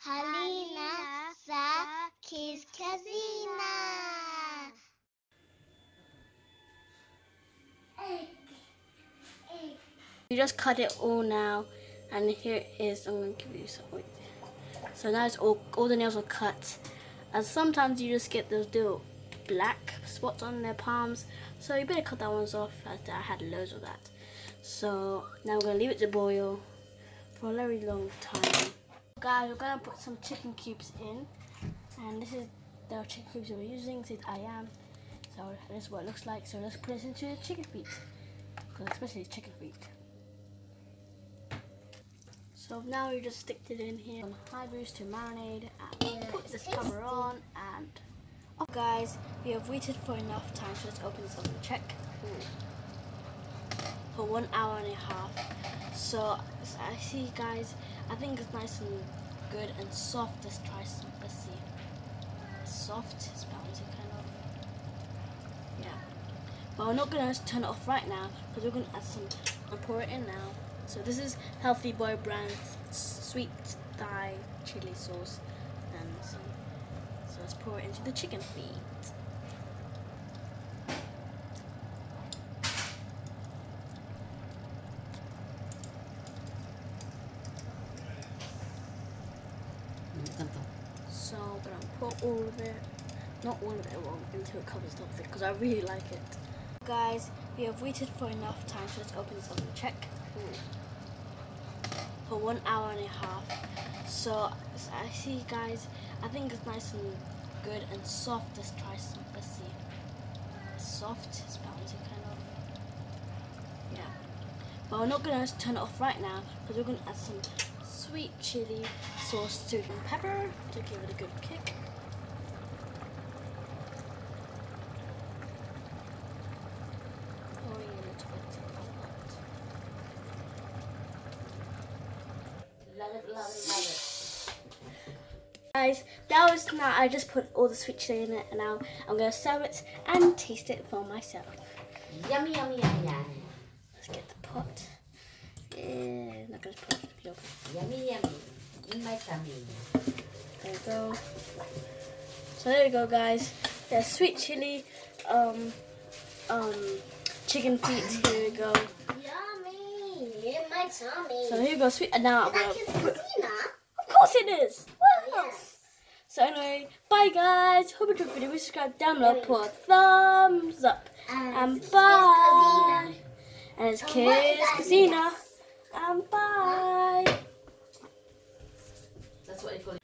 Halina sa Kiss Casina! You just cut it all now, and here is, I'm going to give you some, wait. So now it's all the nails are cut, and sometimes you just get those little black spots on their palms, so you better cut that ones off, as I had loads of that. So now we're going to leave it to boil for a very long time. Guys, we're going to put some chicken cubes in, and this is the chicken cubes we're using, since I am. So this is what it looks like, so let's put this into the chicken feet, especially chicken feet. So now you just stick it in here on high boost to marinate, and put this cover on, and guys, we have waited for enough time, so let's open this up and check. For 1 hour and a half. So I see, guys, I think it's nice and good and soft. Let's try some. Let's see. It's soft, it's bouncy kind of. Yeah. But we're not gonna turn it off right now because we're gonna add some and pour it in now. So this is Healthy Boy brand sweet Thai chili sauce, and some. So let's pour it into the chicken feet. So I'm gonna put all of it, not all of it, well, until it covers the whole thing, because I really like it. Guys, we have waited for enough time, so let's open this up and check. For 1 hour and a half. So I see, guys, I think it's nice and good and soft. Let's try some. Let's see. It's soft, it's bouncy kind of. Yeah. But we're not gonna turn it off right now because we're gonna add some sweet chili sauce to pepper to give it a good kick. Pouring a little bit of that. Guys, that was now. I just put all the sweet chili in it, and now I'm gonna serve it and taste it for myself. Yummy, yummy, yummy, yummy. Let's get the pot. I'm not gonna put it open. Yummy, yummy. In my tummy. There you go. So there you go, guys. There's sweet chili, chicken feet. Here we go. Yummy in my tummy. So here you go, sweet. And now I'm gonna put. Of course it is. Wow. Yes. So anyway, bye guys. Hope you enjoyed the video. Subscribe down below. Put a thumbs up. And bye. And it's Kiss Casina. And bye. That's what they call it.